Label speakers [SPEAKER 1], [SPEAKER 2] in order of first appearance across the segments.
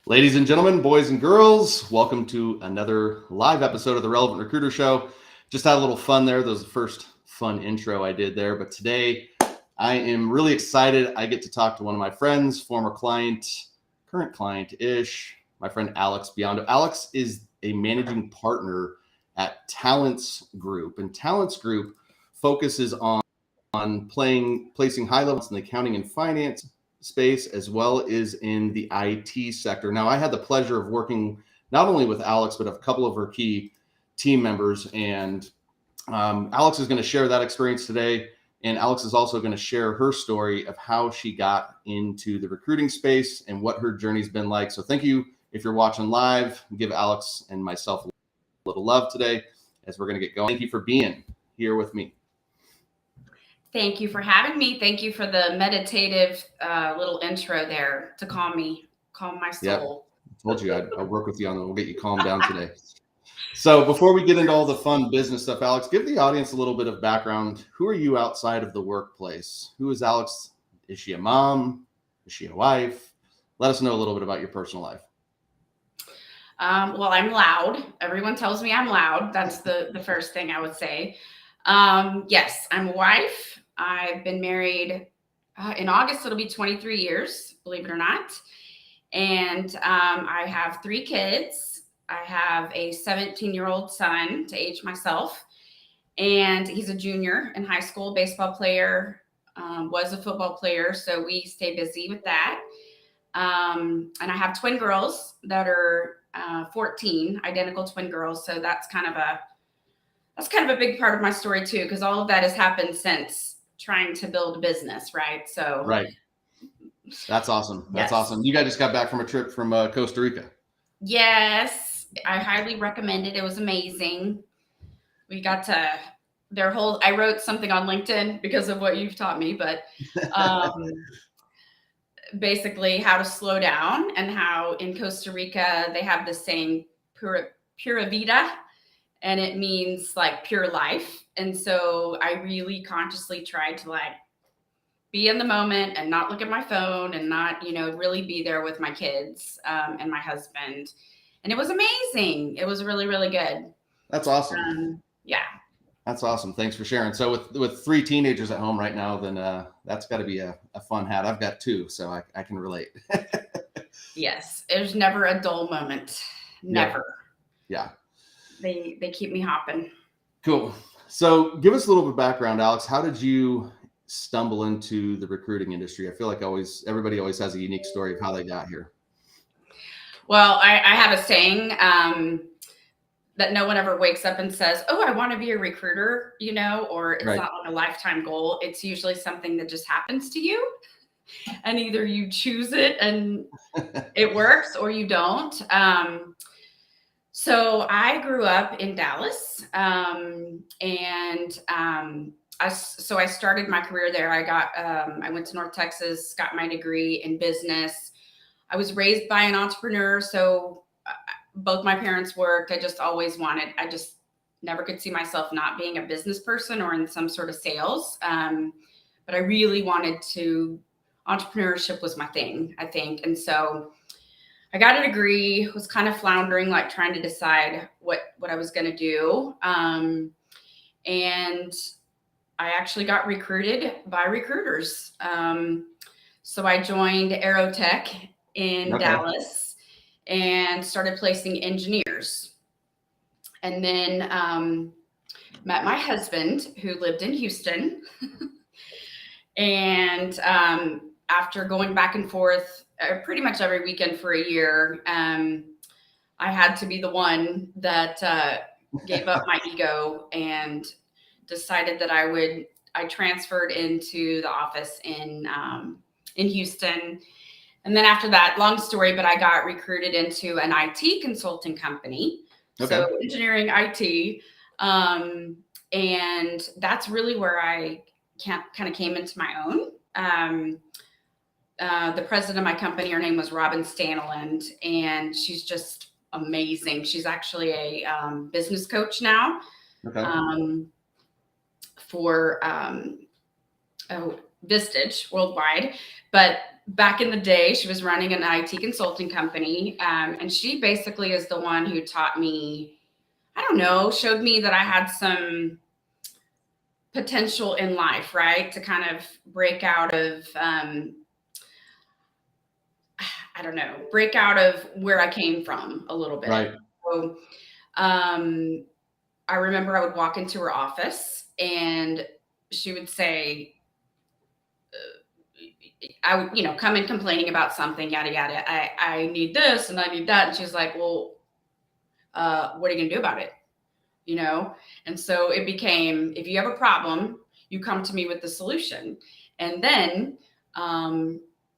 [SPEAKER 1] Ladies and gentlemen, boys and girls, welcome to another live episode of the Relevant Recruiter Show. Just had a little fun there. That was the first fun intro I did there. But today I am really excited. I get to talk to one of my friends, former client, current client-ish, my friend Alix Biondo. Alix is a managing partner at Talance Group. And Talance Group focuses on placing high levels in the accounting and finance space as well as in the IT sector. Now, I had the pleasure of working not only with Alix, but a couple of her key team members. And Alix is going to share that experience today. And Alix is also going to share her story of how she got into the recruiting space and what her journey's been like. So thank you. If you're watching live, give Alix and myself a little love today as we're going to get going. Thank you for being here with me.
[SPEAKER 2] Thank you for having me. Thank you for the meditative little intro there to calm my soul.
[SPEAKER 1] Yep. I told you I'll work with you on that. We'll get you calmed down today. So before we get into all the fun business stuff, Alix, give the audience a little bit of background. Who are you outside of the workplace? Who is Alix? Is she a mom? Is she a wife? Let us know a little bit about your personal life.
[SPEAKER 2] Well, I'm loud. Everyone tells me I'm loud. That's the first thing I would say. Yes, I'm a wife. I've been married in August. It'll be 23 years, believe it or not. And I have 3 kids. I have a 17-year-old son to age myself, and he's a junior in high school, baseball player, was a football player. So we stay busy with that. And I have twin girls that are 14, identical twin girls. So that's kind of a big part of my story too, because all of that has happened since trying to build a business, right? So
[SPEAKER 1] right. That's awesome. That's awesome. You guys just got back from a trip from Costa Rica.
[SPEAKER 2] Yes, I highly recommend it. It was amazing. We got to I wrote something on LinkedIn because of what you've taught me, but basically how to slow down, and how in Costa Rica they have this saying pura vida, and it means like pure life. And so I really consciously tried to be in the moment and not look at my phone and not, really be there with my kids and my husband. And it was amazing. It was really, really good.
[SPEAKER 1] That's awesome.
[SPEAKER 2] Yeah.
[SPEAKER 1] That's awesome. Thanks for sharing. So with 3 teenagers at home right now, then that's got to be a fun hat. I've got 2, so I can relate.
[SPEAKER 2] Yes. There's never a dull moment. Never.
[SPEAKER 1] Yeah.
[SPEAKER 2] They keep me hopping.
[SPEAKER 1] Cool. So give us a little bit of background, Alix. How did you stumble into the recruiting industry? I feel like everybody always has a unique story of how they got here.
[SPEAKER 2] Well, I have a saying that no one ever wakes up and says, "Oh, I want to be a recruiter," or it's not like a lifetime goal. It's usually something that just happens to you, and either you choose it and it works, or you don't. So I grew up in Dallas, and I started my career there. I went to North Texas, got my degree in business. I was raised by an entrepreneur, so both my parents worked. I just never could see myself not being a business person or in some sort of sales. But I really entrepreneurship was my thing, I think. And so I got a degree, was kind of floundering, trying to decide what I was going to do. And I actually got recruited by recruiters. So I joined Aerotech in Dallas and started placing engineers. And then met my husband, who lived in Houston. And after going back and forth pretty much every weekend for a year, I had to be the one that gave up my ego and decided that I transferred into the office in Houston. And then after that, long story, but I got recruited into an IT consulting company. Okay. So engineering IT. And that's really where I kind of came into my own. The president of my company, her name was Robin Staniland, and she's just amazing. She's actually a business coach now. Okay. For Vistage worldwide. But back in the day, she was running an IT consulting company. And she basically is the one who taught me, I don't know, showed me that I had some potential in life, right? To kind of break out of, I don't know, break out of where I came from a little bit.
[SPEAKER 1] Right.
[SPEAKER 2] So, I remember I would walk into her office and she would say, I would, come in complaining about something, yada, yada. I need this and I need that. And she's like, well, what are you going to do about it? And so it became, if you have a problem, you come to me with the solution, and then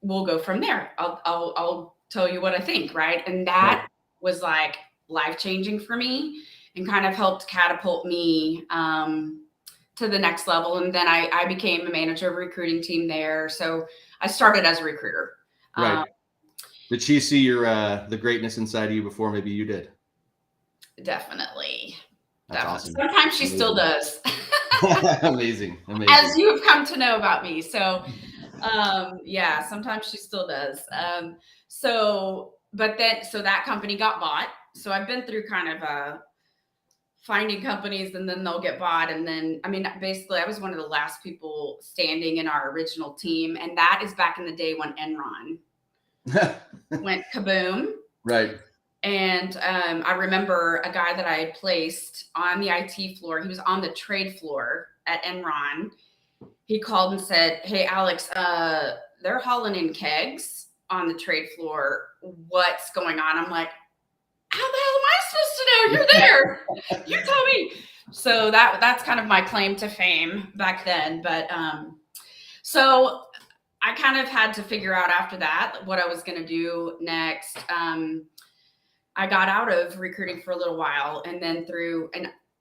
[SPEAKER 2] we'll go from there. I'll tell you what I think, right? And that was like life changing for me, and kind of helped catapult me to the next level. And then I became a manager of a recruiting team there. So I started as a recruiter.
[SPEAKER 1] Right. Did she see your the greatness inside of you before maybe you did?
[SPEAKER 2] Definitely.
[SPEAKER 1] That's awesome.
[SPEAKER 2] Sometimes she still does.
[SPEAKER 1] Amazing.
[SPEAKER 2] As you have come to know about me. So, yeah, sometimes she still does. So that company got bought. So I've been through kind of finding companies, and then they'll get bought. And then, I mean, basically I was one of the last people standing in our original team. And that is back in the day when Enron went kaboom.
[SPEAKER 1] Right.
[SPEAKER 2] And I remember a guy that I had placed on the IT floor. He was on the trade floor at Enron. He called and said, "Hey, Alex, they're hauling in kegs on the trade floor. What's going on?" I'm like, "How the hell am I supposed to know? You're there. You tell me." So that's kind of my claim to fame back then. But so I kind of had to figure out after that what I was going to do next. I got out of recruiting for a little while, and then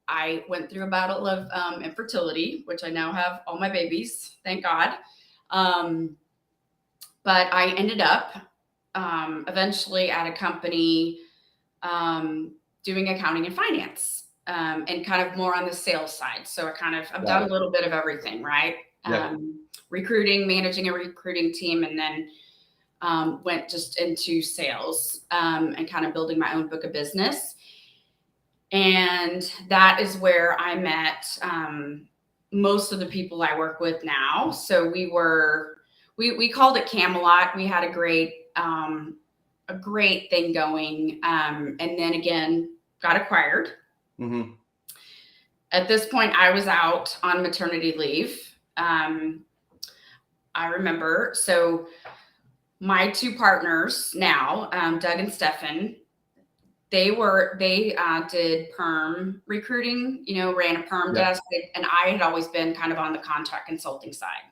[SPEAKER 2] I went through a battle of infertility, which I now have all my babies, thank God. But I ended up eventually at a company doing accounting and finance, and kind of more on the sales side. So I've done a little bit of everything, right?
[SPEAKER 1] Yep.
[SPEAKER 2] Recruiting, managing a recruiting team, and then went just into sales and kind of building my own book of business. And that is where I met most of the people I work with now. So we called it Camelot. We had a great thing going. And then again, got acquired.
[SPEAKER 1] Mm-hmm.
[SPEAKER 2] At this point, I was out on maternity leave. I remember. So my two partners now, Doug and Stefan, they did perm recruiting, ran a perm desk, and I had always been kind of on the contract consulting side.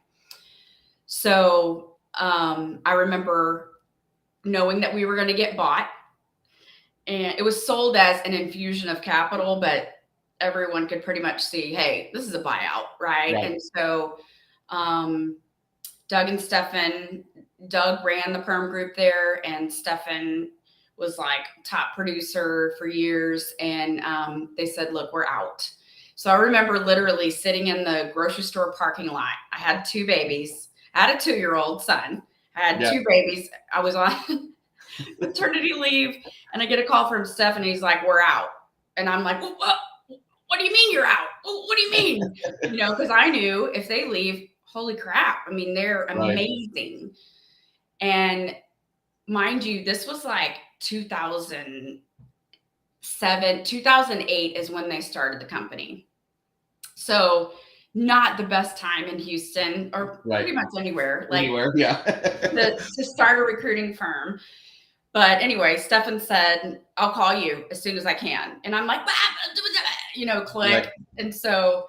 [SPEAKER 2] So I remember knowing that we were going to get bought, and it was sold as an infusion of capital, but everyone could pretty much see, hey, this is a buyout, right? And so Doug and Stefan, Doug ran the perm group there, and Stefan was like top producer for years. And they said, look, we're out. So I remember literally sitting in the grocery store parking lot. I had two babies. I had a 2-year-old son. I had two babies. I was on maternity leave, and I get a call from Stefan. He's like, we're out. And I'm like, well, what do you mean you're out? Well, what do you mean? Because I knew if they leave, holy crap. I mean, they're amazing. And mind you, this was like 2008 is when they started the company. So not the best time in Houston, or pretty much anywhere. To start a recruiting firm. But anyway, Stefan said, I'll call you as soon as I can. And I'm like, click. Right. And so,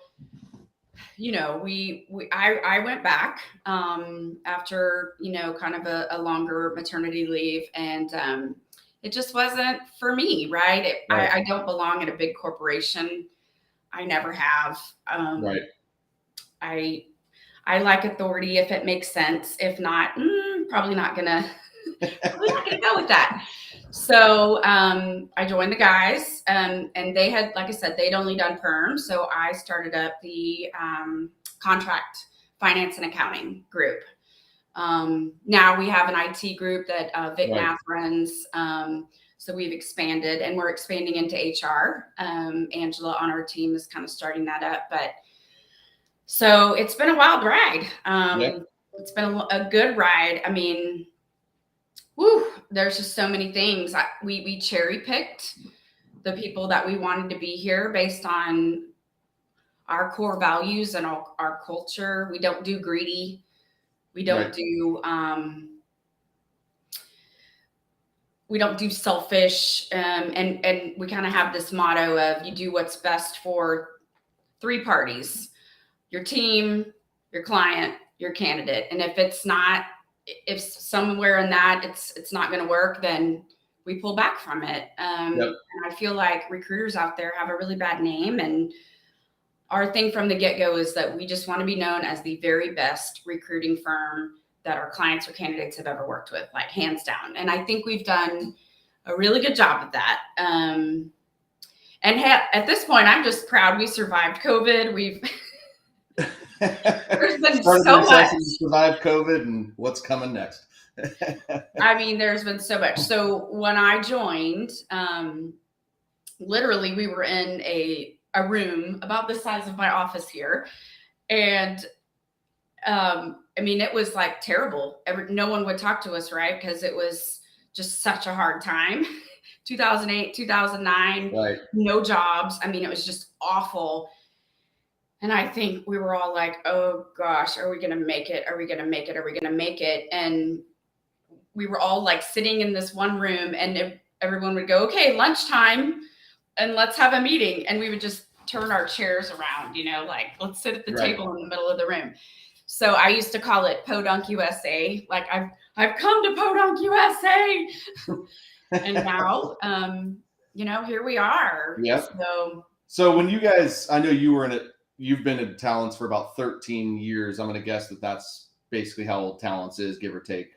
[SPEAKER 2] I went back after, kind of a longer maternity leave, and it just wasn't for me, right? I don't belong in a big corporation. I never have. I like authority if it makes sense. If not, probably not gonna go with that. So I joined the guys, and they had, like I said, they'd only done perm. So I started up the contract finance and accounting group. Now we have an IT group that Vic
[SPEAKER 1] Right.
[SPEAKER 2] Math runs. So we've expanded and we're expanding into HR. Angela on our team is kind of starting that up. But so it's been a wild ride.
[SPEAKER 1] Yep.
[SPEAKER 2] It's been a good ride. I mean, whew, there's just so many things. We cherry picked the people that we wanted to be here based on our core values and our culture. We don't do greedy. We don't
[SPEAKER 1] Right.
[SPEAKER 2] do selfish, and we kind of have this motto of you do what's best for three parties: your team, your client, your candidate. And if somewhere in that it's not going to work, then we pull back from it.
[SPEAKER 1] Yep.
[SPEAKER 2] And I feel like recruiters out there have a really bad name, and our thing from the get-go is that we just want to be known as the very best recruiting firm that our clients or candidates have ever worked with, like hands down. And I think we've done a really good job of that. And at this point, I'm just proud we survived COVID. There's been so much.
[SPEAKER 1] Survived COVID, and what's coming next?
[SPEAKER 2] I mean, there's been so much. So when I joined, literally we were in a room about the size of my office here. And I mean, it was like terrible. No one would talk to us, right? Because it was just such a hard time. 2008, 2009,
[SPEAKER 1] Right.
[SPEAKER 2] No jobs. I mean, it was just awful. And I think we were all like, oh gosh, are we going to make it? Are we going to make it? Are we going to make it? And we were all like sitting in this one room, and everyone would go, okay, lunchtime, and let's have a meeting. And we would just turn our chairs around, like let's sit at the table in the middle of the room. So I used to call it Podunk USA. Like I've come to Podunk USA. And now, here we are.
[SPEAKER 1] Yep. So when you guys, I know you've been in Talance for about 13 years. I'm going to guess that's basically how old Talance is, give or take.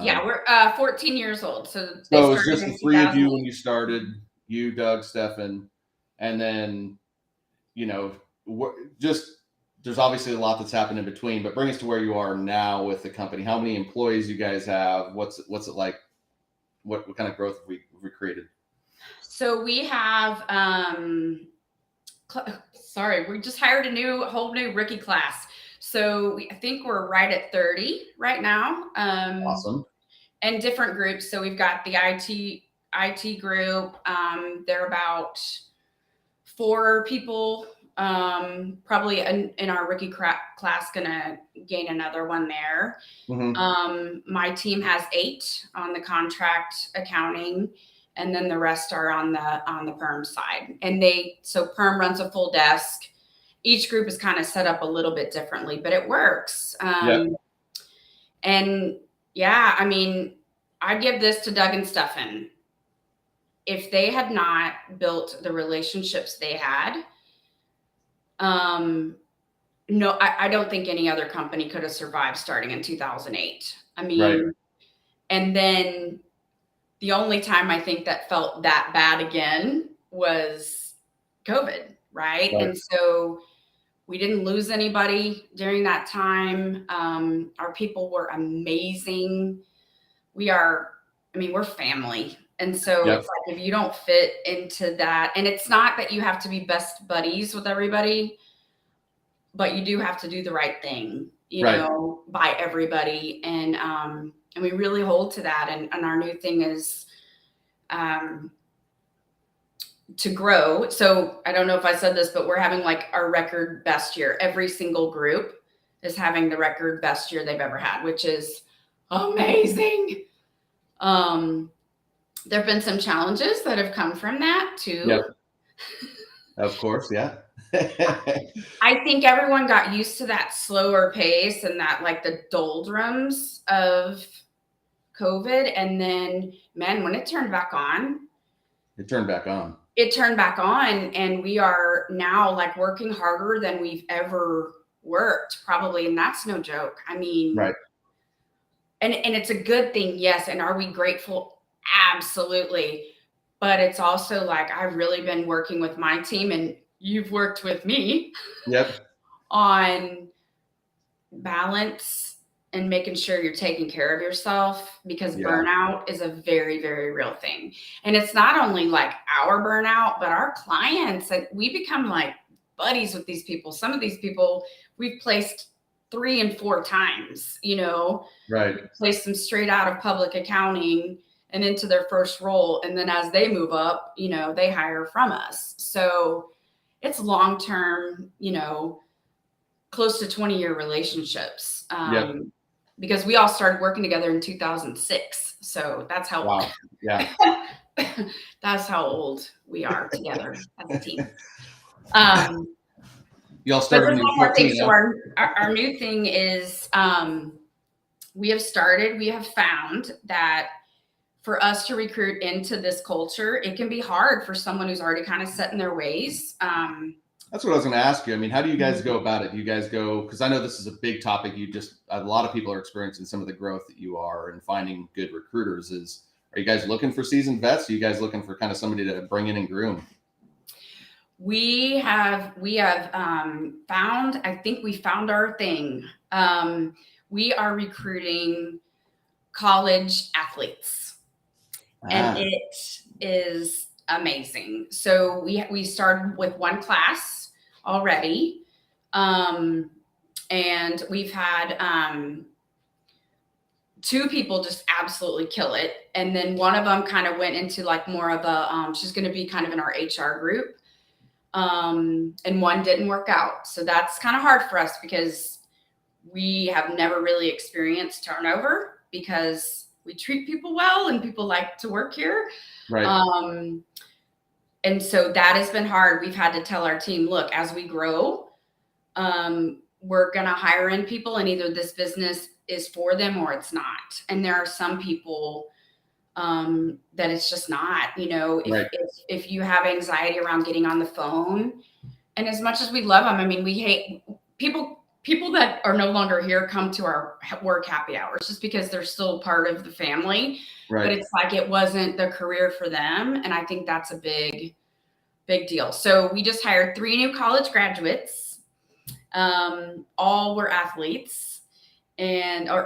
[SPEAKER 2] Yeah, we're 14 years old. So
[SPEAKER 1] it was just the three of you when you started, you, Doug, Stefan, and then, there's obviously a lot that's happened in between, but bring us to where you are now with the company. How many employees you guys have? What's it like? What kind of growth have we created?
[SPEAKER 2] So we have, we just hired a whole new rookie class. So I think we're right at 30 right now.
[SPEAKER 1] Awesome.
[SPEAKER 2] And different groups. So we've got the IT group. They're about 4 people. Probably in our rookie class, gonna gain another one there. Mm-hmm. My team has 8 on the contract accounting, and then the rest are on the perm side. And so perm runs a full desk. Each group is kind of set up a little bit differently, but it works. And yeah, I mean, I give this to Doug and Stefan. If they had not built the relationships they had, no, I don't think any other company could have survived starting in 2008. I mean, And then the only time I think that felt that bad again was COVID, right? And so we didn't lose anybody during that time. Our people were amazing. We're family. And so it's like, if you don't fit into that, and it's not that you have to be best buddies with everybody, but you do have to do the right thing, by everybody. And we really hold to that. And our new thing is to grow. So I don't know if I said this, but we're having like our record best year. Every single group is having the record best year they've ever had, which is amazing. There've been some challenges that have come from that too.
[SPEAKER 1] Yep. Of course. Yeah.
[SPEAKER 2] I think everyone got used to that slower pace and that like the doldrums of COVID. And then, man, when it turned back on, and we are now like working harder than we've ever worked, probably. And that's no joke. I mean, and it's a good thing. Yes. And are we grateful? Absolutely. But it's also like, I've really been working with my team, and you've worked with me on balance, and making sure you're taking care of yourself, because burnout is a very, very real thing. And it's not only like our burnout, but our clients. Like, we become like buddies with these people. Some of these people we've placed 3 and 4 times,
[SPEAKER 1] Right.
[SPEAKER 2] Place them straight out of public accounting and into their first role. And then as they move up, they hire from us. So it's long-term, close to 20-year relationships. Because we all started working together in 2006. So that's how,
[SPEAKER 1] wow. Yeah.
[SPEAKER 2] That's how old we are together as a team.
[SPEAKER 1] Y'all started
[SPEAKER 2] but
[SPEAKER 1] in 2014.
[SPEAKER 2] So our new thing is, we have found that for us to recruit into this culture, it can be hard for someone who's already kind of set in their ways.
[SPEAKER 1] That's what I was going to ask you. I mean, how do you guys go about it? Do you guys go, because I know this is a big topic. A lot of people are experiencing some of the growth that you are and finding good recruiters. Are you guys looking for seasoned vets? Are you guys looking for kind of somebody to bring in and groom?
[SPEAKER 2] We have found, I think we found our thing. We are recruiting college athletes, and it is amazing. So we started with 1 class already. And we've had 2 people just absolutely kill it. And then one of them kind of went into like more of a, she's going to be kind of in our HR group. And one didn't work out. So that's kind of hard for us, because we have never really experienced turnover, because we treat people well and people like to work here.
[SPEAKER 1] Right.
[SPEAKER 2] And so that has been hard. We've had to tell our team, look, as we grow, we're going to hire in people, and either this business is for them or it's not. And there are some people that it's just not, if you have anxiety around getting on the phone, and as much as we love them, I mean, we hate people that are no longer here come to our work happy hours just because they're still part of the family. Right. But it's like, it wasn't the career for them. And I think that's a big, big deal. So we just hired 3 new college graduates. All were athletes, were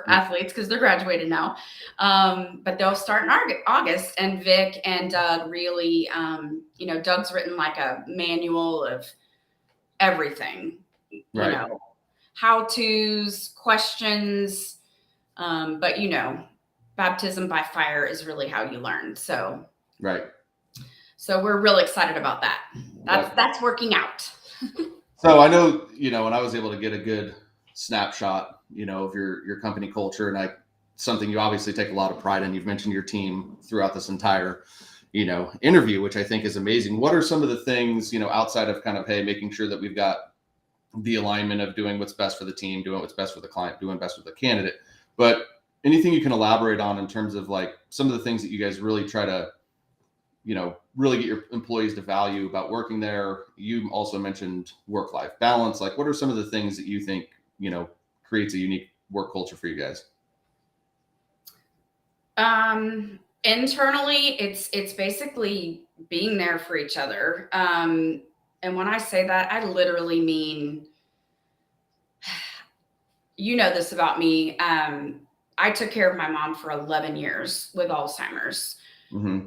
[SPEAKER 2] athletes, because they're graduated now. But they'll start in August. And Vic and Doug really, Doug's written like a manual of everything,
[SPEAKER 1] right.
[SPEAKER 2] How-tos, questions. But baptism by fire is really how you learn. So,
[SPEAKER 1] right.
[SPEAKER 2] So we're really excited about that. That's working out.
[SPEAKER 1] So I know, when I was able to get a good snapshot, of your company culture, and something you obviously take a lot of pride in. You've mentioned your team throughout this entire, interview, which I think is amazing. What are some of the things, outside of kind of, hey, making sure that we've got the alignment of doing what's best for the team, doing what's best for the client, doing best for the candidate, but anything you can elaborate on in terms of like some of the things that you guys really try to, really get your employees to value about working there? You also mentioned work-life balance. Like, what are some of the things that you think, creates a unique work culture for you guys?
[SPEAKER 2] Internally, it's basically being there for each other. And when I say that, I literally mean, this about me. I took care of my mom for 11 years with Alzheimer's.
[SPEAKER 1] Mm-hmm.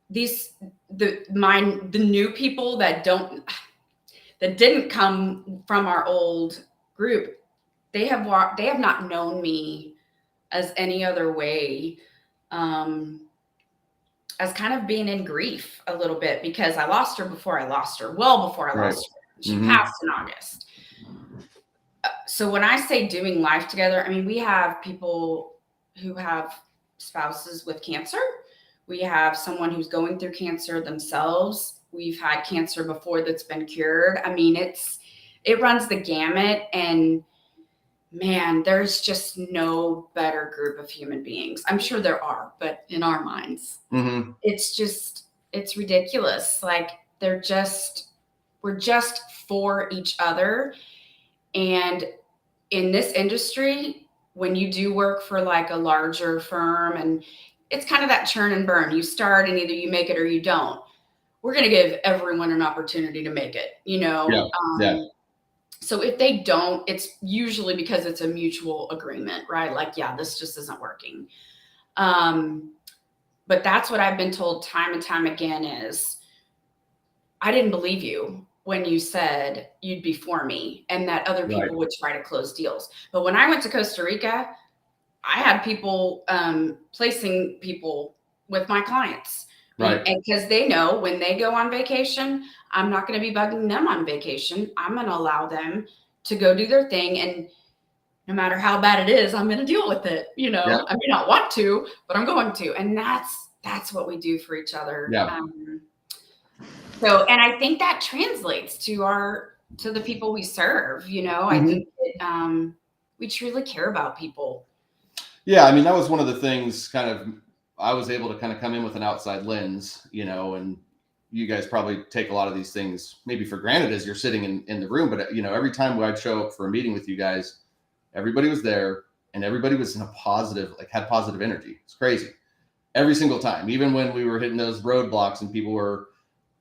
[SPEAKER 2] The new people that didn't come from our old group, they have not known me as any other way, as kind of being in grief a little bit, because I lost her before I lost her, well before I lost her. She passed in August. So when I say doing life together, I mean, we have people who have spouses with cancer. We have someone who's going through cancer themselves. We've had cancer before that's been cured. I mean, it runs the gamut, and man, there's just no better group of human beings. I'm sure there are, but in our minds, it's ridiculous. Like, we're just for each other. And in this industry, when you do work for like a larger firm, and it's kind of that churn and burn, you start and either you make it or you don't. We're going to give everyone an opportunity to make it,
[SPEAKER 1] Yeah.
[SPEAKER 2] So if they don't, it's usually because it's a mutual agreement, right? Like, yeah, this just isn't working. But that's what I've been told time and time again is, I didn't believe you when you said you'd be for me and that other
[SPEAKER 1] Right.
[SPEAKER 2] people would try to close deals. But when I went to Costa Rica, I had people placing people with my clients.
[SPEAKER 1] Right.
[SPEAKER 2] And because they know when they go on vacation, I'm not going to be bugging them on vacation. I'm going to allow them to go do their thing. And no matter how bad it is, I'm going to deal with it. You know,
[SPEAKER 1] Yeah.
[SPEAKER 2] I may not want to, but I'm going to. And that's what we do for each other.
[SPEAKER 1] Yeah.
[SPEAKER 2] So, and I think that translates to the people we serve. You know, I think that, we truly care about people.
[SPEAKER 1] Yeah, I mean, that was one of the things kind of I was able to kind of come in with an outside lens, you know, and you guys probably take a lot of these things maybe for granted as you're sitting in the room. But, you know, every time I'd show up for a meeting with you guys, everybody was there and everybody was in a positive, like had positive energy. It's crazy. Every single time, even when we were hitting those roadblocks and people were,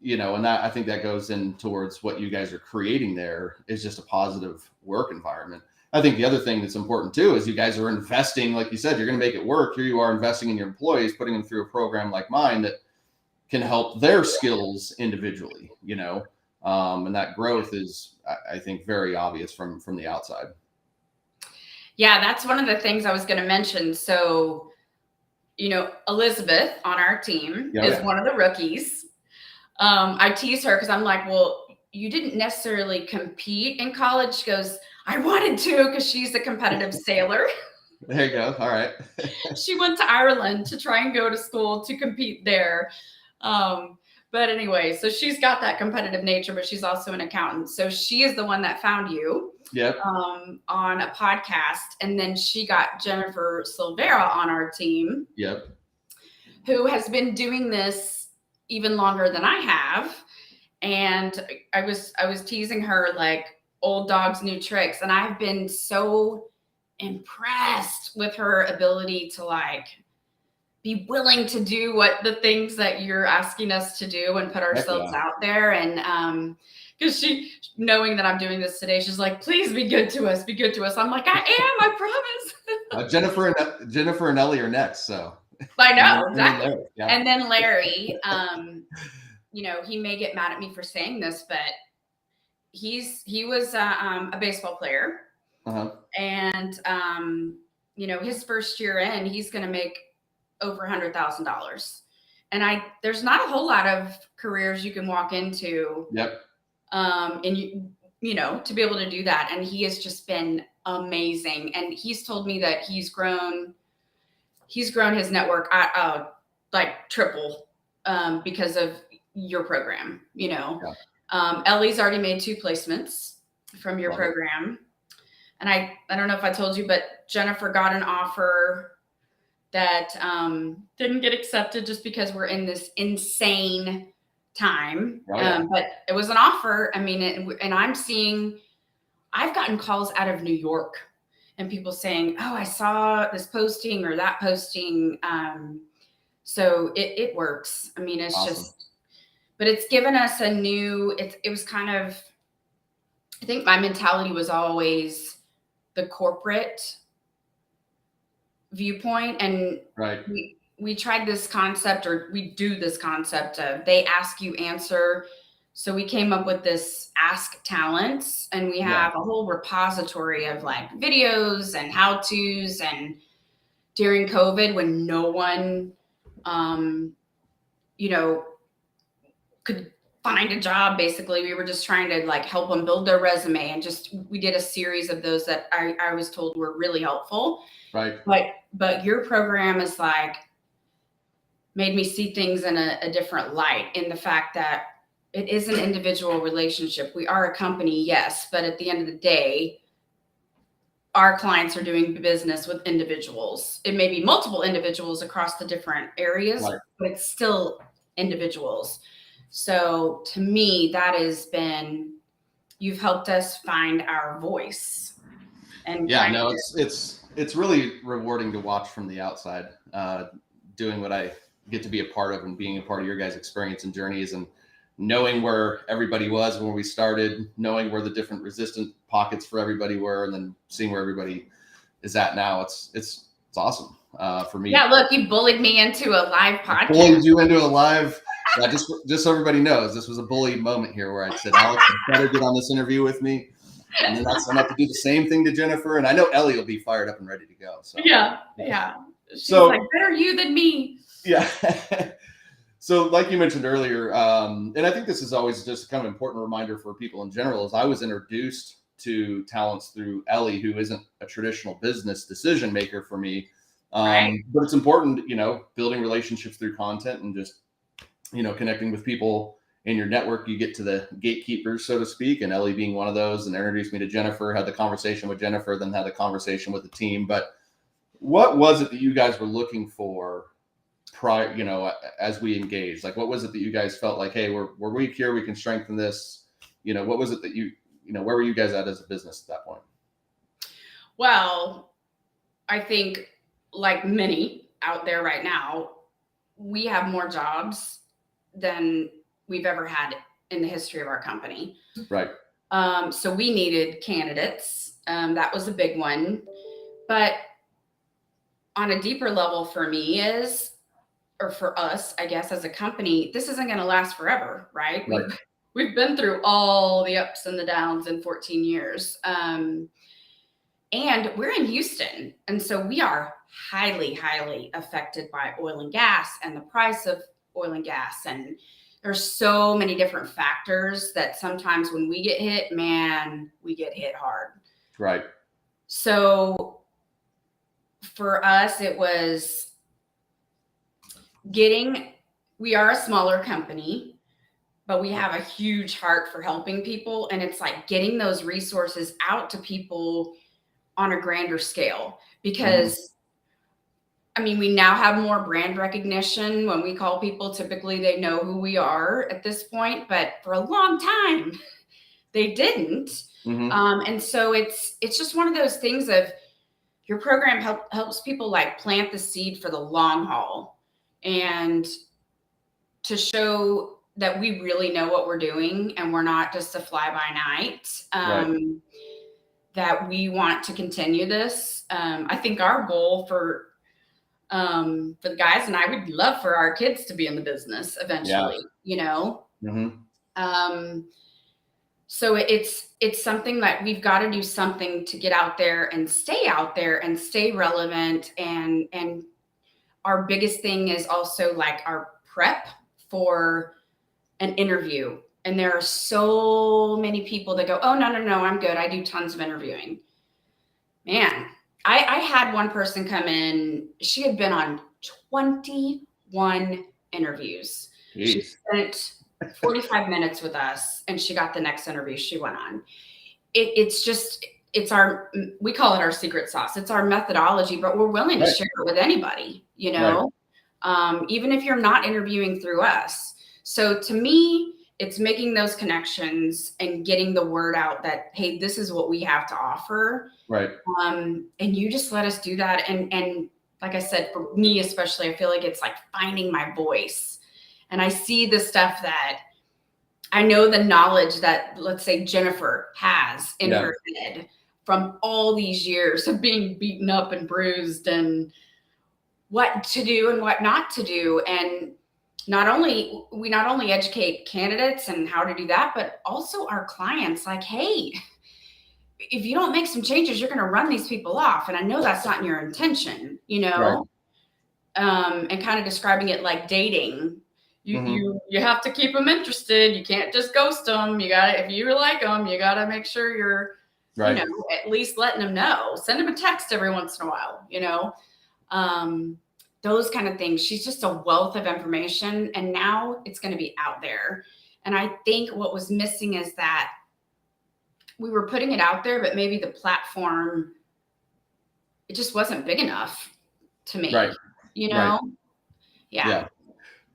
[SPEAKER 1] you know, and that I think that goes in towards what you guys are creating there is just a positive work environment. I think the other thing that's important too is you guys are investing, like you said, you're going to make it work. Here you are investing in your employees, putting them through a program like mine that can help their skills individually, you know, and that growth is, I think, very obvious from the outside.
[SPEAKER 2] Yeah, that's one of the things I was going to mention. So, you know, Elizabeth on our team is one of the rookies. I tease her because I'm like, well, you didn't necessarily compete in college. She goes, I wanted to because she's a competitive sailor.
[SPEAKER 1] There you go. All right.
[SPEAKER 2] She went to Ireland to try and go to school to compete there. But anyway, so she's got that competitive nature, but she's also an accountant. So she is the one that found you on a podcast. And then she got Jennifer Silvera on our team, who has been doing this even longer than I have. And I was teasing her like old dogs, new tricks. And I've been so impressed with her ability to like be willing to do what the things that you're asking us to do and put ourselves out there. And because she, knowing that I'm doing this today, she's like, please be good to us, be good to us. I'm like, I am, I promise.
[SPEAKER 1] Jennifer and Ellie are next. So
[SPEAKER 2] I know, exactly. And then Larry, you know, he may get mad at me for saying this, but he was a baseball player. And, you know, his first year in, he's going to make over $100,000. And there's not a whole lot of careers you can walk into. And you know, to be able to do that. And he has just been amazing. And he's told me that he's grown his network like triple because of your program, you know. Ellie's already made 2 placements from your program. And I don't know if I told you, but Jennifer got an offer that didn't get accepted just because we're in this insane time. But it was an offer. I mean, and I've gotten calls out of New York and people saying, oh, I saw this posting or that posting. So it works. I mean, it's just, but it's given us a new, it was kind of, I think my mentality was always the corporate viewpoint. And we tried this concept, or we do this concept of they ask, you answer. So we came up with this Ask Talance, and we have a whole repository of like videos and how-tos. And during COVID, when no one, you know, could find a job, basically, we were just trying to like help them build their resume. And just, we did a series of those that I was told were really helpful. But your program is like, made me see things in a different light, in the fact that it is an individual relationship. We are a company, yes, but at the end of the day, our clients are doing business with individuals. It may be multiple individuals across the different areas, but it's still individuals. So to me, that has been, you've helped us find our voice. And
[SPEAKER 1] it's really rewarding to watch from the outside, doing what I get to be a part of and being a part of your guys' experience and journeys. And knowing where everybody was when we started, knowing where the different resistant pockets for everybody were, and then seeing where everybody is at now. It's awesome for me.
[SPEAKER 2] Yeah, look, you bullied me into a live podcast.
[SPEAKER 1] Bullied you into a live. Yeah, just so everybody knows, this was a bully moment here where I said, Alex, you better get on this interview with me. And then I'm have to do the same thing to Jennifer. And I know Ellie will be fired up and ready to go. So
[SPEAKER 2] yeah. She's like, better you than me.
[SPEAKER 1] Yeah. So like you mentioned earlier, and I think this is always just kind of an important reminder for people in general, is I was introduced to Talance through Ellie, who isn't a traditional business decision maker for me.
[SPEAKER 2] Right.
[SPEAKER 1] But it's important, building relationships through content and just, connecting with people in your network. You get to the gatekeepers, so to speak, and Ellie being one of those, and introduced me to Jennifer, had the conversation with Jennifer, then had the conversation with the team. But what was it that you guys were looking for prior, as we engaged? Like, what was it that you guys felt like, hey, we're weak here, we can strengthen this? What was it that where were you guys at as a business at that point?
[SPEAKER 2] Well, I think like many out there right now, we have more jobs than we've ever had in the history of our company.
[SPEAKER 1] Right.
[SPEAKER 2] So we needed candidates. That was a big one. But on a deeper level for me or for us, I guess, as a company, this isn't going to last forever, right? We've been through all the ups and the downs in 14 years. And we're in Houston. And so we are highly, highly affected by oil and gas and the price of oil and gas. And there's so many different factors that sometimes when we get hit, man, we get hit hard.
[SPEAKER 1] Right.
[SPEAKER 2] So for us, it was we are a smaller company, but we have a huge heart for helping people. And it's like getting those resources out to people on a grander scale, because we now have more brand recognition. When we call people, typically they know who we are at this point, but for a long time they didn't. And so it's just one of those things of your program helps people like plant the seed for the long haul, and to show that we really know what we're doing and we're not just a fly by night. That we want to continue this. I think our goal for the guys and I would love for our kids to be in the business eventually, So it's something that we've got to do something to get out there and stay relevant. And our biggest thing is also like our prep for an interview. And there are so many people that go, oh, no, I'm good. I do tons of interviewing. Man, I had one person come in. She had been on 21 interviews.
[SPEAKER 1] Jeez.
[SPEAKER 2] She spent 45 minutes with us, and she got the next interview she went on. We call it our secret sauce. It's our methodology, but we're willing to share it with anybody, even if you're not interviewing through us. So to me, it's making those connections and getting the word out that, hey, this is what we have to offer.
[SPEAKER 1] Right.
[SPEAKER 2] And you just let us do that. And like I said, for me especially, I feel like it's like finding my voice. And I see the stuff that I know, the knowledge that, let's say, Jennifer has in her head from all these years of being beaten up and bruised, and what to do and what not to do. And we not only educate candidates and how to do that, but also our clients, like, hey, if you don't make some changes, you're going to run these people off. And I know that's not in your intention, and kind of describing it like dating. You have to keep them interested. You can't just ghost them. You got to, if you like them, you got to make sure you're, at least letting them know. Send them a text every once in a while, those kind of things. She's just a wealth of information, and now it's going to be out there. And I think what was missing is that we were putting it out there, but maybe the platform, it just wasn't big enough to me,
[SPEAKER 1] Right.
[SPEAKER 2] Yeah.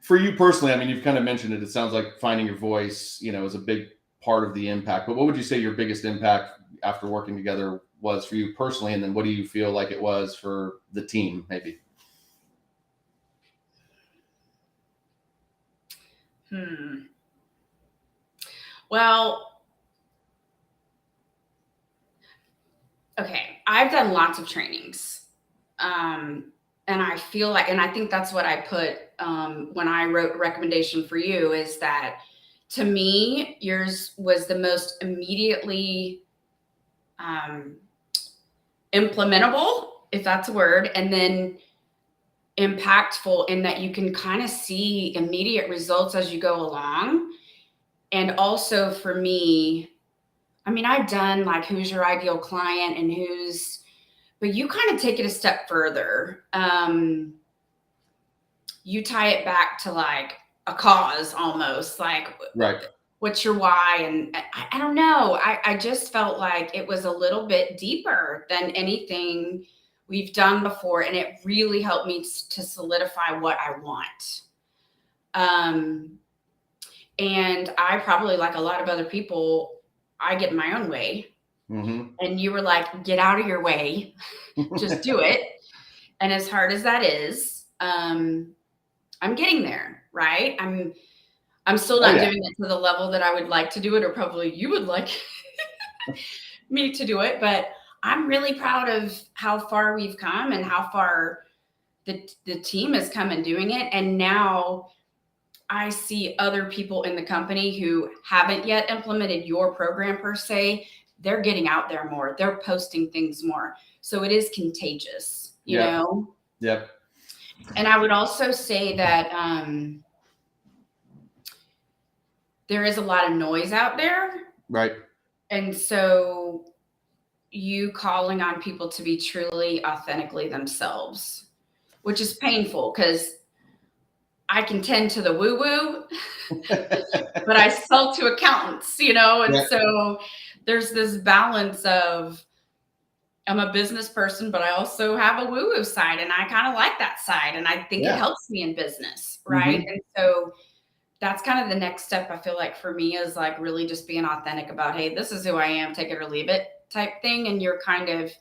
[SPEAKER 1] For you personally, you've kind of mentioned it. It sounds like finding your voice, is a big part of the impact. But what would you say your biggest impact after working together was for you personally? And then what do you feel like it was for the team, maybe?
[SPEAKER 2] Well, okay, I've done lots of trainings. And I feel like, and I think that's what I put when I wrote recommendation for you, is that to me, yours was the most immediately um, implementable, if that's a word, and then impactful in that you can kind of see immediate results as you go along. And also for me, I mean, I've done like who's your ideal client and who's, but you kind of take it a step further. You tie it back to like a cause almost, like
[SPEAKER 1] Right.
[SPEAKER 2] what's your why? And I don't know. I just felt like it was a little bit deeper than anything we've done before. And it really helped me to solidify what I want. And I probably, like a lot of other people, I get in my own way.
[SPEAKER 1] Mm-hmm.
[SPEAKER 2] And you were like, get out of your way, just do it. And as hard as that is, I'm getting there, right? I'm still not doing it to the level that I would like to do it, or probably you would like me to do it. But I'm really proud of how far we've come and how far the team has come in doing it. And now I see other people in the company who haven't yet implemented your program per se. They're getting out there more. They're posting things more. So it is contagious, you know?
[SPEAKER 1] Yep.
[SPEAKER 2] And I would also say that there is a lot of noise out there.
[SPEAKER 1] Right.
[SPEAKER 2] And so you calling on people to be truly authentically themselves, which is painful because I can tend to the woo-woo, but I sell to accountants, you know? And so there's this balance of, I'm a business person, but I also have a woo-woo side, and I kind of like that side. And I think it helps me in business, right?
[SPEAKER 1] Mm-hmm.
[SPEAKER 2] And so that's kind of the next step, I feel like, for me, is like really just being authentic about, hey, this is who I am, take it or leave it type thing. And you're kind of,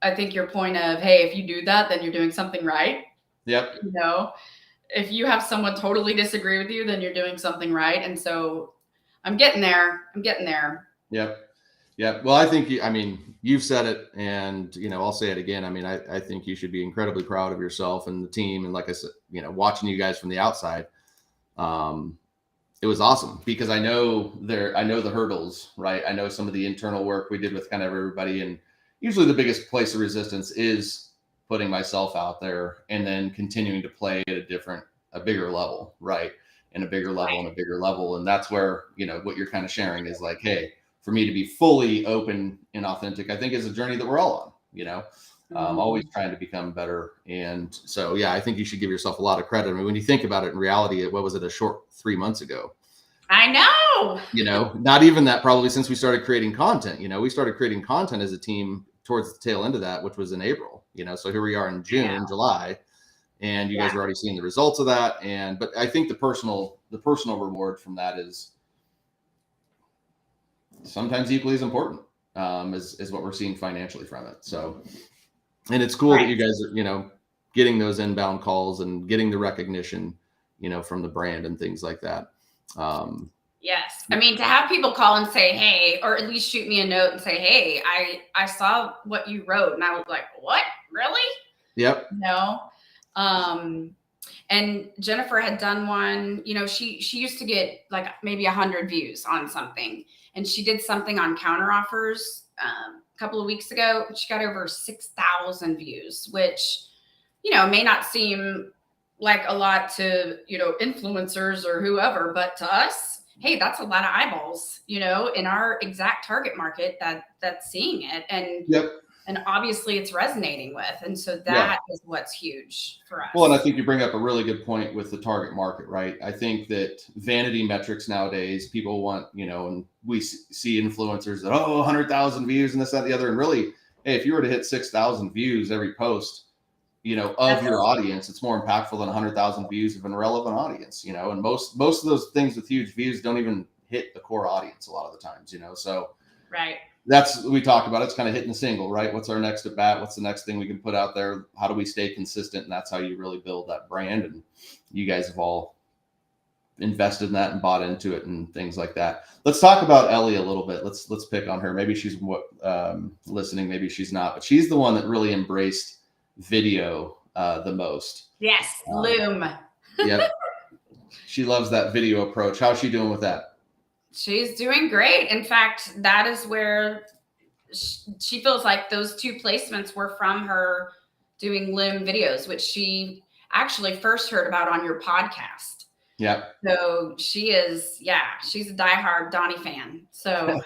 [SPEAKER 2] I think your point of, hey, if you do that, then you're doing something right.
[SPEAKER 1] Yep.
[SPEAKER 2] You know, if you have someone totally disagree with you, then you're doing something right. And so I'm getting there.
[SPEAKER 1] Yep. Yep. Well, I think you've said it, and, I'll say it again. I mean, I think you should be incredibly proud of yourself and the team. And like I said, watching you guys from the outside, it was awesome because I know the hurdles, right? I know some of the internal work we did with kind of everybody, and usually the biggest place of resistance is putting myself out there and then continuing to play at a bigger level, right? And a bigger level and a bigger level. And that's where, what you're kind of sharing is like, hey, for me to be fully open and authentic, I think is a journey that we're all on, always trying to become better. And so, yeah, I think you should give yourself a lot of credit. I mean, when you think about it, in reality, what was it, a short 3 months ago?
[SPEAKER 2] I know.
[SPEAKER 1] Not even that, probably, since we started creating content. We started creating content as a team towards the tail end of that, which was in April. So here we are in June, July, and you guys are already seeing the results of that. But I think the personal reward from that is sometimes equally as important as what we're seeing financially from it. So, and it's cool that you guys are, getting those inbound calls and getting the recognition, from the brand and things like that.
[SPEAKER 2] Yes. I mean, to have people call and say, hey, or at least shoot me a note and say, hey, I saw what you wrote. And I was like, what? Really?
[SPEAKER 1] Yep.
[SPEAKER 2] And Jennifer had done one, she used to get like maybe 100 views on something. And she did something on counter offers a couple of weeks ago. She got over 6,000 views, which, may not seem like a lot to, influencers or whoever, but to us, hey, that's a lot of eyeballs, in our exact target market that's seeing it. And obviously it's resonating with. And so that is what's huge for us.
[SPEAKER 1] Well, and I think you bring up a really good point with the target market, right? I think that vanity metrics nowadays, people want, and we see influencers that, 100,000 views and this, that, and the other. And really, hey, if you were to hit 6,000 views every post, of your audience, it's more impactful than 100,000 views of an irrelevant audience, and most of those things with huge views don't even hit the core audience a lot of the times, so that's what we talk about. It's kind of hitting the single, right? What's our next at bat? What's the next thing we can put out there? How do we stay consistent? And that's how you really build that brand. And you guys have all invested in that and bought into it and things like that. Let's talk about Ellie a little bit. Let's pick on her. Maybe she's listening, maybe she's not, but she's the one that really embraced video the most.
[SPEAKER 2] Yes, Loom.
[SPEAKER 1] Yep. She loves that video approach. How's she doing with that?
[SPEAKER 2] She's doing great. In fact, that is where she feels like those 2 placements were from her doing Loom videos, which she actually first heard about on your podcast.
[SPEAKER 1] Yeah.
[SPEAKER 2] So she's a diehard Donnie fan. So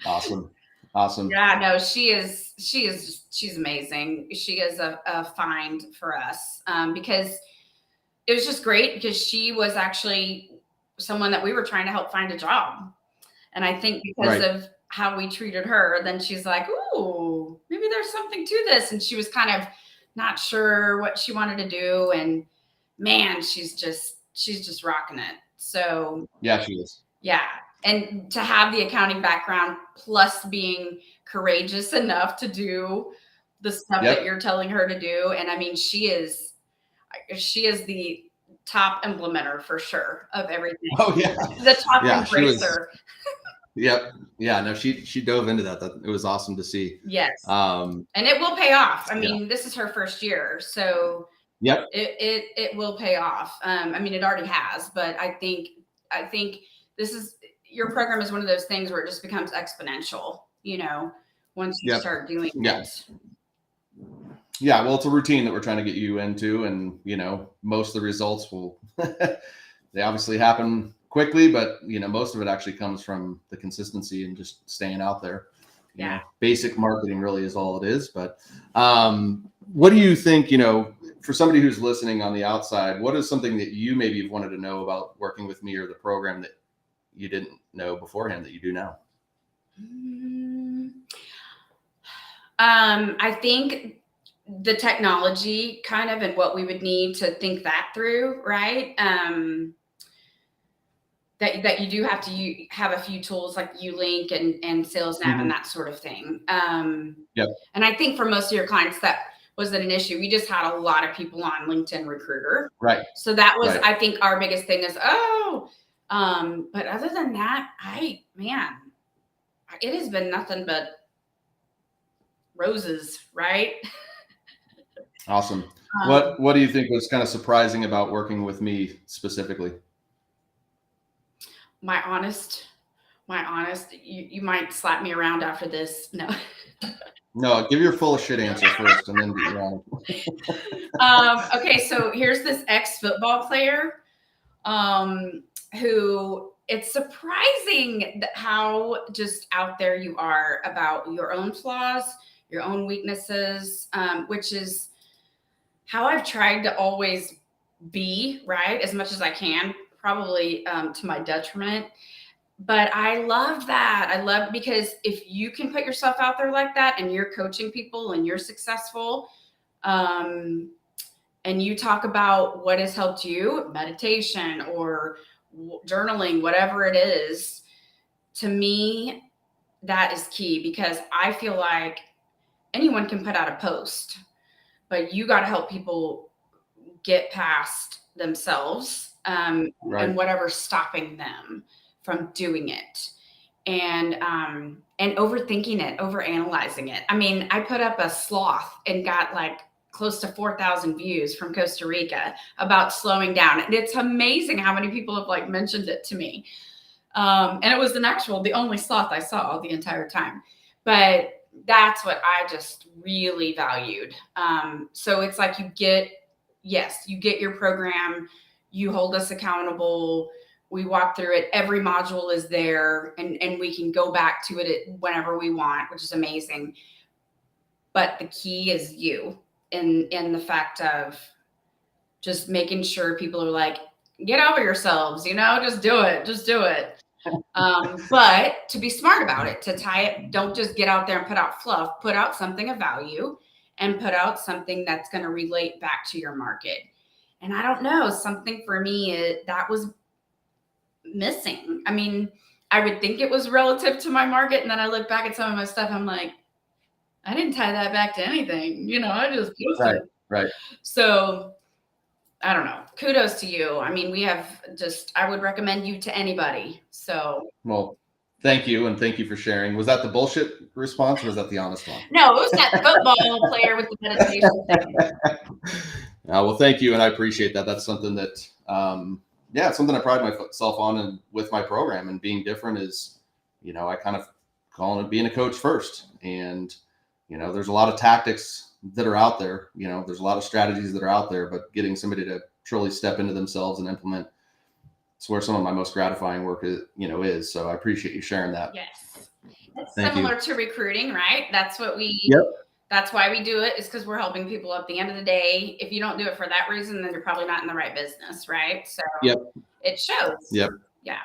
[SPEAKER 1] Awesome.
[SPEAKER 2] Yeah, no, she's amazing. She is a find for us because it was just great because she was actually someone that we were trying to help find a job. And I think because of how we treated her, then she's like, ooh, maybe there's something to this. And she was kind of not sure what she wanted to do. And man, she's just rocking it. So
[SPEAKER 1] yeah, she is.
[SPEAKER 2] Yeah. And to have the accounting background plus being courageous enough to do the stuff that you're telling her to do. And I mean, she is the top implementer for sure of everything.
[SPEAKER 1] Oh yeah.
[SPEAKER 2] The top embracer.
[SPEAKER 1] Yep. Yeah. No, she dove into that. It was awesome to see.
[SPEAKER 2] Yes. And it will pay off. I mean, this is her first year, so it will pay off. I mean, it already has, but I think your program is one of those things where it just becomes exponential, once you start doing it.
[SPEAKER 1] Yeah, well, it's a routine that we're trying to get you into, and most of the results they obviously happen quickly, but most of it actually comes from the consistency and just staying out there. Basic marketing really is all it is. But what do you think, for somebody who's listening on the outside, what is something that you maybe have wanted to know about working with me or the program that you didn't know beforehand that you do now?
[SPEAKER 2] I think the technology kind of and what we would need to think that through, right? That you do have to have a few tools like Ulink and SalesNav and that sort of thing. And I think for most of your clients, that wasn't an issue. We just had a lot of people on LinkedIn Recruiter.
[SPEAKER 1] Right.
[SPEAKER 2] So that was, I think, our biggest thing is, but other than that, it has been nothing but roses, right?
[SPEAKER 1] Awesome. What do you think was kind of surprising about working with me specifically?
[SPEAKER 2] My honest, you might slap me around after this.
[SPEAKER 1] No, give your full of shit answer first and then be wrong.
[SPEAKER 2] Okay, so here's this ex-football player who it's surprising how just out there you are about your own flaws, your own weaknesses, which is how I've tried to always be, right? As much as I can, probably to my detriment. But I love that. I love because if you can put yourself out there like that and you're coaching people and you're successful, and you talk about what has helped you, meditation or journaling, whatever it is, to me, that is key because I feel like anyone can put out a post, but you got to help people get past themselves and whatever's stopping them from doing it and overthinking it, overanalyzing it. I mean, I put up a sloth and got like close to 4,000 views from Costa Rica about slowing down. And it's amazing how many people have like mentioned it to me. And it was the only sloth I saw the entire time. But that's what I just really valued. So it's like you get your program, you hold us accountable, we walk through it, every module is there, and we can go back to it whenever we want, which is amazing. But the key is you in the fact of just making sure people are like, get over yourselves, just do it. But to be smart about it, to tie it, don't just get out there and put out fluff, put out something of value and put out something that's going to relate back to your market. And I don't know, something for me that was missing. I mean, I would think it was relative to my market. And then I look back at some of my stuff. I'm like, I didn't tie that back to anything. I just posted.
[SPEAKER 1] Right.
[SPEAKER 2] So I don't know. Kudos to you. I mean, we have just, I would recommend you to anybody. So,
[SPEAKER 1] Well, thank you. And thank you for sharing. Was that the bullshit response or was that the honest one?
[SPEAKER 2] no, it was that football player with the meditation thing.
[SPEAKER 1] Well, thank you. And I appreciate that. That's something that, yeah, it's something I pride myself on, and with my program and being different is, I kind of calling it being a coach first. And, there's a lot of tactics that are out there, there's a lot of strategies that are out there, but getting somebody to truly step into themselves and implement, it's where some of my most gratifying work is. So I appreciate you sharing that.
[SPEAKER 2] Yes. It's
[SPEAKER 1] Thank
[SPEAKER 2] similar
[SPEAKER 1] you.
[SPEAKER 2] to recruiting, right? That's what
[SPEAKER 1] Yep.
[SPEAKER 2] that's why we do it, is because we're helping people. At the end of the day, if you don't do it for that reason, then you're probably not in the right business, right? So
[SPEAKER 1] Yep.
[SPEAKER 2] it shows.
[SPEAKER 1] Yep.
[SPEAKER 2] Yeah.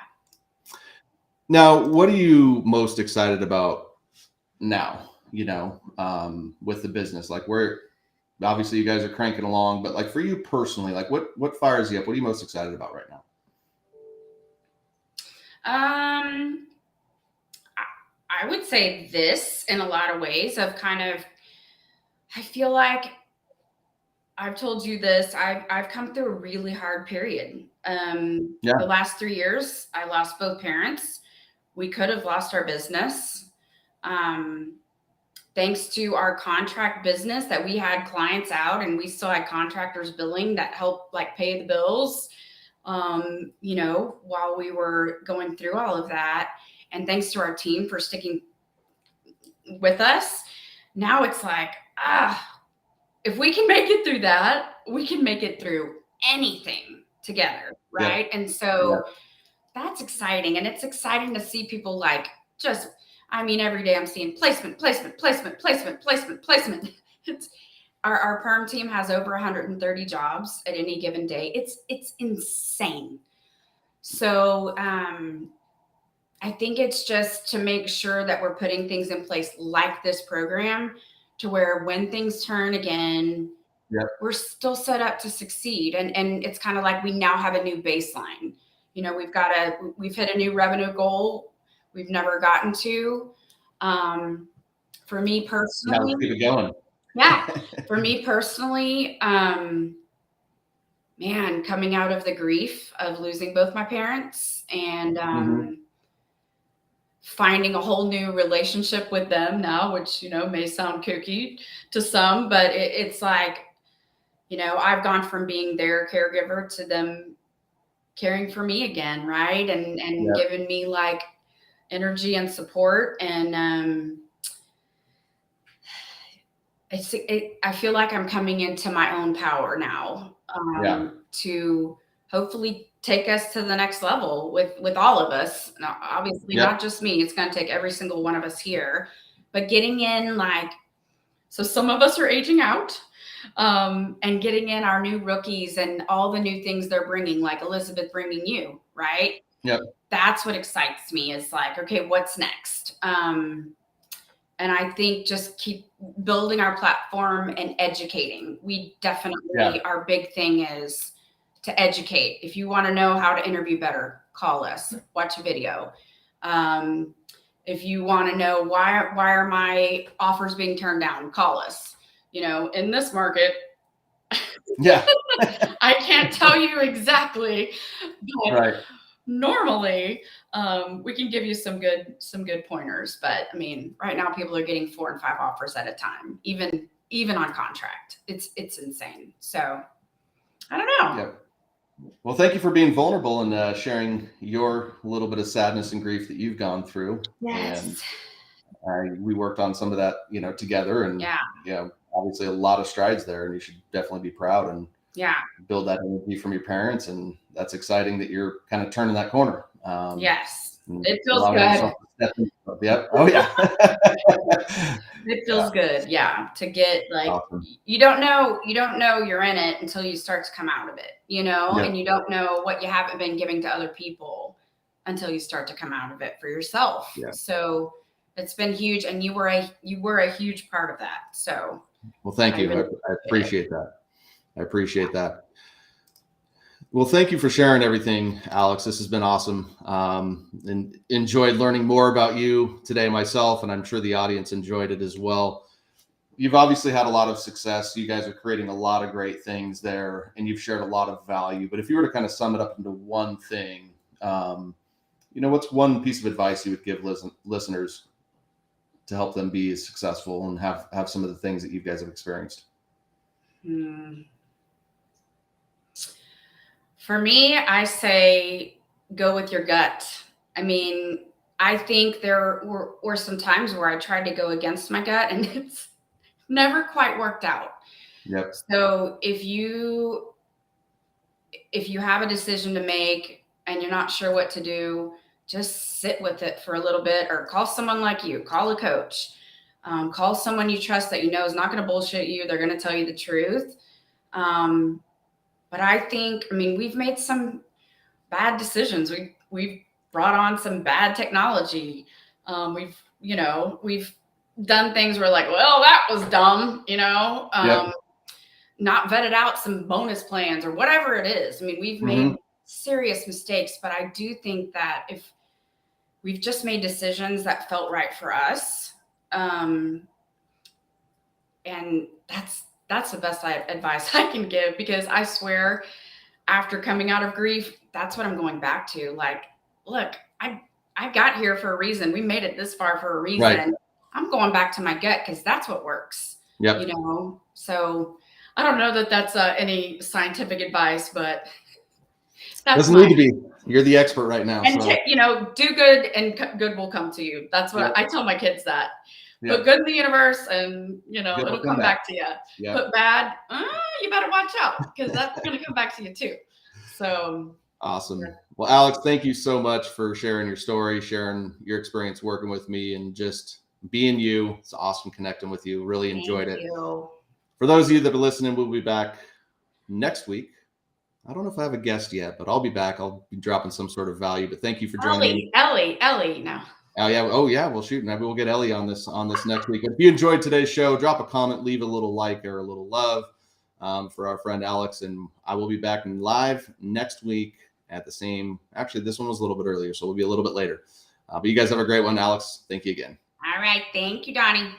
[SPEAKER 1] Now, what are you most excited about now, with the business? Like, where obviously you guys are cranking along, but like for you personally, like what fires you up? What are you most excited about right now?
[SPEAKER 2] I would say this in a lot of ways of I feel like I've told you this. I've come through a really hard period.
[SPEAKER 1] Yeah.
[SPEAKER 2] The last 3 years, I lost both parents. We could have lost our business. Thanks to our contract business that we had clients out and we still had contractors billing that helped like pay the bills, while we were going through all of that. And thanks to our team for sticking with us. Now it's like, if we can make it through that, we can make it through anything together. Right.
[SPEAKER 1] Yep.
[SPEAKER 2] And so that's exciting. And it's exciting to see people every day I'm seeing placement. It's our perm team has over 130 jobs at any given day. It's insane. So I think it's just to make sure that we're putting things in place like this program to where when things turn again, we're still set up to succeed. And it's kind of like we now have a new baseline. We've hit a new revenue goal we've never gotten to. For me personally,
[SPEAKER 1] Now let's keep it going.
[SPEAKER 2] Yeah. For me personally, coming out of the grief of losing both my parents and finding a whole new relationship with them now, which, may sound kooky to some, but it's like, I've gone from being their caregiver to them caring for me again. Right. And giving me like energy and support. And, I feel like I'm coming into my own power now, to hopefully take us to the next level with all of us. Now, obviously, not just me. It's going to take every single one of us here, but getting in so some of us are aging out, and getting in our new rookies and all the new things they're bringing, like Elizabeth bringing you, right?
[SPEAKER 1] Yep.
[SPEAKER 2] That's what excites me. Is like, okay, what's next? And I think just keep building our platform and educating. We definitely, our big thing is to educate. If you want to know how to interview better, call us, watch a video. If you want to know why are my offers being turned down, call us. In this market, I can't tell you exactly, but normally we can give you some good pointers. But I mean, right now people are getting 4 and 5 offers at a time, even on contract. It's insane. So I don't know.
[SPEAKER 1] Yep. Well, thank you for being vulnerable and sharing your little bit of sadness and grief that you've gone through.
[SPEAKER 2] Yes.
[SPEAKER 1] And we worked on some of that, together, and obviously a lot of strides there, and you should definitely be proud and build that energy from your parents. And that's exciting that you're kind of turning that corner.
[SPEAKER 2] Yes. It feels good.
[SPEAKER 1] Yep. Oh yeah.
[SPEAKER 2] It feels good. Yeah. To get awesome. you don't know you're in it until you start to come out of it, and you don't know what you haven't been giving to other people until you start to come out of it for yourself. Yeah. So it's been huge. And you were a huge part of that. So,
[SPEAKER 1] well, thank you. I appreciate that. I appreciate that. Well, thank you for sharing everything, Alix. This has been awesome. And enjoyed learning more about you today myself, and I'm sure the audience enjoyed it as well. you've obviously had a lot of success. You guys are creating a lot of great things there, and you've shared a lot of value. But if you were to kind of sum it up into one thing, what's one piece of advice you would give listeners to help them be as successful and have some of the things that you guys have experienced?
[SPEAKER 2] For me, I say go with your gut. I mean, I think there were some times where I tried to go against my gut and it's never quite worked out.
[SPEAKER 1] Yep.
[SPEAKER 2] So if you have a decision to make and you're not sure what to do, just sit with it for a little bit, or call someone like you, call a coach, call someone you trust that you know is not going to bullshit you. They're going to tell you the truth. But I think, we've made some bad decisions. We've brought on some bad technology. We've done things where like, well, that was dumb,
[SPEAKER 1] Yep.
[SPEAKER 2] not vetted out some bonus plans or whatever it is. We've made serious mistakes, but I do think that if we've just made decisions that felt right for us, and that's the best advice I can give, because I swear after coming out of grief, that's what I'm going back to. Like, look, I got here for a reason. We made it this far for a reason.
[SPEAKER 1] Right.
[SPEAKER 2] I'm going back to my gut because that's what works.
[SPEAKER 1] Yep.
[SPEAKER 2] So I don't know that that's any scientific advice, but
[SPEAKER 1] that's doesn't need to be. You're the expert right now.
[SPEAKER 2] And do good and good will come to you. That's what I tell my kids that. Yep. Put good in the universe and, it'll come back to you. Yep. Put bad, you better watch out because that's going to come back to you too. So.
[SPEAKER 1] Awesome. Well, Alix, thank you so much for sharing your story, sharing your experience working with me, and just being you. It's awesome connecting with you. Really enjoyed it. For those of you that are listening, we'll be back next week. I don't know if I have a guest yet, but I'll be back. I'll be dropping some sort of value, but thank you for joining me.
[SPEAKER 2] Ellie, no.
[SPEAKER 1] Oh yeah. Well, shoot. Maybe we'll get Ellie on this next week. If you enjoyed today's show, drop a comment, leave a little like or a little love for our friend Alix, and I will be back live next week at the same. Actually, this one was a little bit earlier, so we'll be a little bit later. But you guys have a great one, Alix. Thank you again.
[SPEAKER 2] All right. Thank you, Donnie.